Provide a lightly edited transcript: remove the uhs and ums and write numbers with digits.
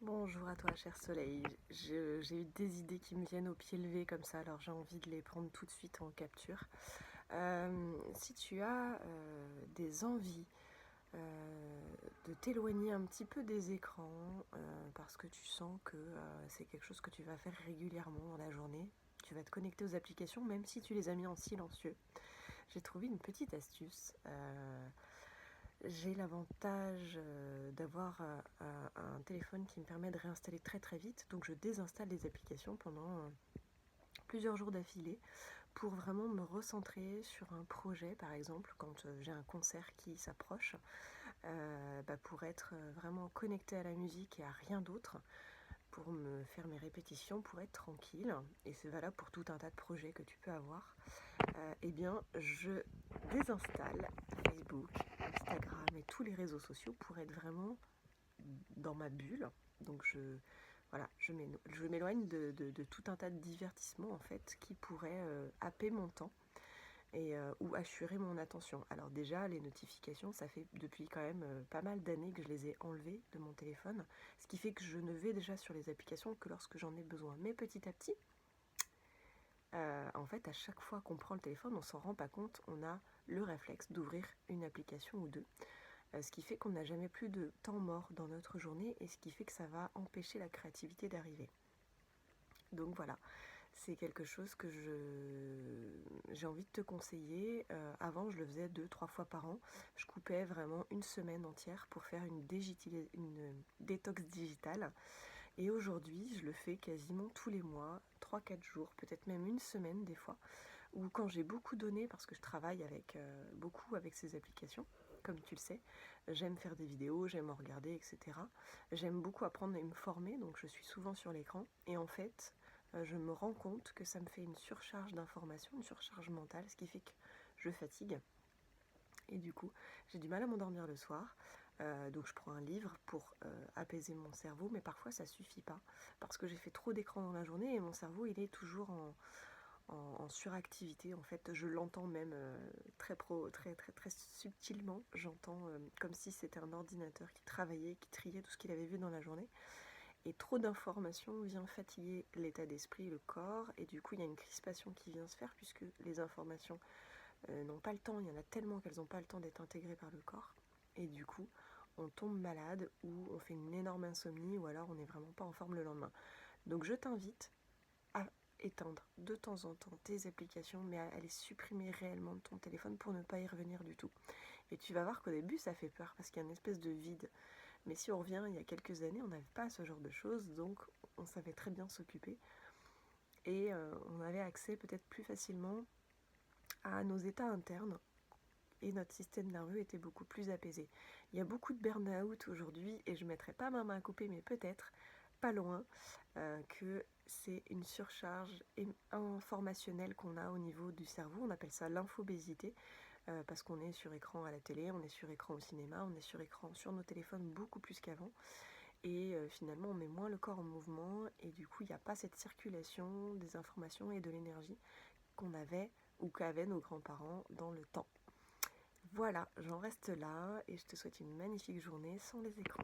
Bonjour à toi, cher soleil. J'ai eu des idées qui me viennent au pied levé comme ça, alors j'ai envie de les prendre tout de suite en capture. Si tu as des envies de t'éloigner un petit peu des écrans, parce que tu sens que c'est quelque chose que tu vas faire régulièrement dans la journée, tu vas te connecter aux applications même si tu les as mis en silencieux. J'ai trouvé une petite astuce. J'ai l'avantage d'avoir un téléphone qui me permet de réinstaller très très vite, donc je désinstalle les applications pendant plusieurs jours d'affilée pour vraiment me recentrer sur un projet, par exemple quand j'ai un concert qui s'approche, pour être vraiment connecté à la musique et à rien d'autre, pour me faire mes répétitions, pour être tranquille, et c'est valable pour tout un tas de projets que tu peux avoir. Eh bien, je désinstalle Facebook, Instagram et tous les réseaux sociaux pour être vraiment dans ma bulle. Donc je m'éloigne de tout un tas de divertissements en fait qui pourraient happer mon temps et ou assurer mon attention. Alors déjà, les notifications, ça fait depuis quand même pas mal d'années que je les ai enlevées de mon téléphone, ce qui fait que je ne vais déjà sur les applications que lorsque j'en ai besoin. Mais petit à petit, en fait, à chaque fois qu'on prend le téléphone, on s'en rend pas compte, on a le réflexe d'ouvrir une application ou deux, ce qui fait qu'on n'a jamais plus de temps mort dans notre journée et ce qui fait que ça va empêcher la créativité d'arriver. Donc voilà, c'est quelque chose que j'ai envie de te conseiller. Avant, je le faisais 2-3 fois par an. Je coupais vraiment une semaine entière pour faire une détox digitale. Et aujourd'hui, je le fais quasiment tous les mois, 3-4 jours, peut-être même une semaine des fois, ou quand j'ai beaucoup donné, parce que je travaille beaucoup avec ces applications, comme tu le sais, j'aime faire des vidéos, j'aime en regarder, etc. J'aime beaucoup apprendre et me former, donc je suis souvent sur l'écran, et en fait, je me rends compte que ça me fait une surcharge d'informations, une surcharge mentale, ce qui fait que je fatigue, et du coup, j'ai du mal à m'endormir le soir. Donc je prends un livre pour apaiser mon cerveau, mais parfois ça suffit pas parce que j'ai fait trop d'écran dans la journée et mon cerveau il est toujours en suractivité. En fait, je l'entends même très subtilement. J'entends comme si c'était un ordinateur qui travaillait, qui triait tout ce qu'il avait vu dans la journée. Et trop d'informations vient fatiguer l'état d'esprit, le corps, et du coup il y a une crispation qui vient se faire puisque les informations n'ont pas le temps, il y en a tellement qu'elles n'ont pas le temps d'être intégrées par le corps. Et du coup, on tombe malade ou on fait une énorme insomnie ou alors on n'est vraiment pas en forme le lendemain. Donc je t'invite à éteindre de temps en temps tes applications, mais à les supprimer réellement de ton téléphone pour ne pas y revenir du tout. Et tu vas voir qu'au début, ça fait peur parce qu'il y a une espèce de vide. Mais si on revient il y a quelques années, on n'avait pas ce genre de choses, donc on savait très bien s'occuper. Et on avait accès peut-être plus facilement à nos états internes et notre système nerveux était beaucoup plus apaisé. Il y a beaucoup de burn-out aujourd'hui et je ne mettrai pas ma main à couper, mais peut-être, pas loin, que c'est une surcharge informationnelle qu'on a au niveau du cerveau. On appelle ça l'infobésité parce qu'on est sur écran à la télé, on est sur écran au cinéma, on est sur écran sur nos téléphones beaucoup plus qu'avant. Et finalement, on met moins le corps en mouvement et du coup, il n'y a pas cette circulation des informations et de l'énergie qu'on avait ou qu'avaient nos grands-parents dans le temps. Voilà, j'en reste là et je te souhaite une magnifique journée sans les écrans.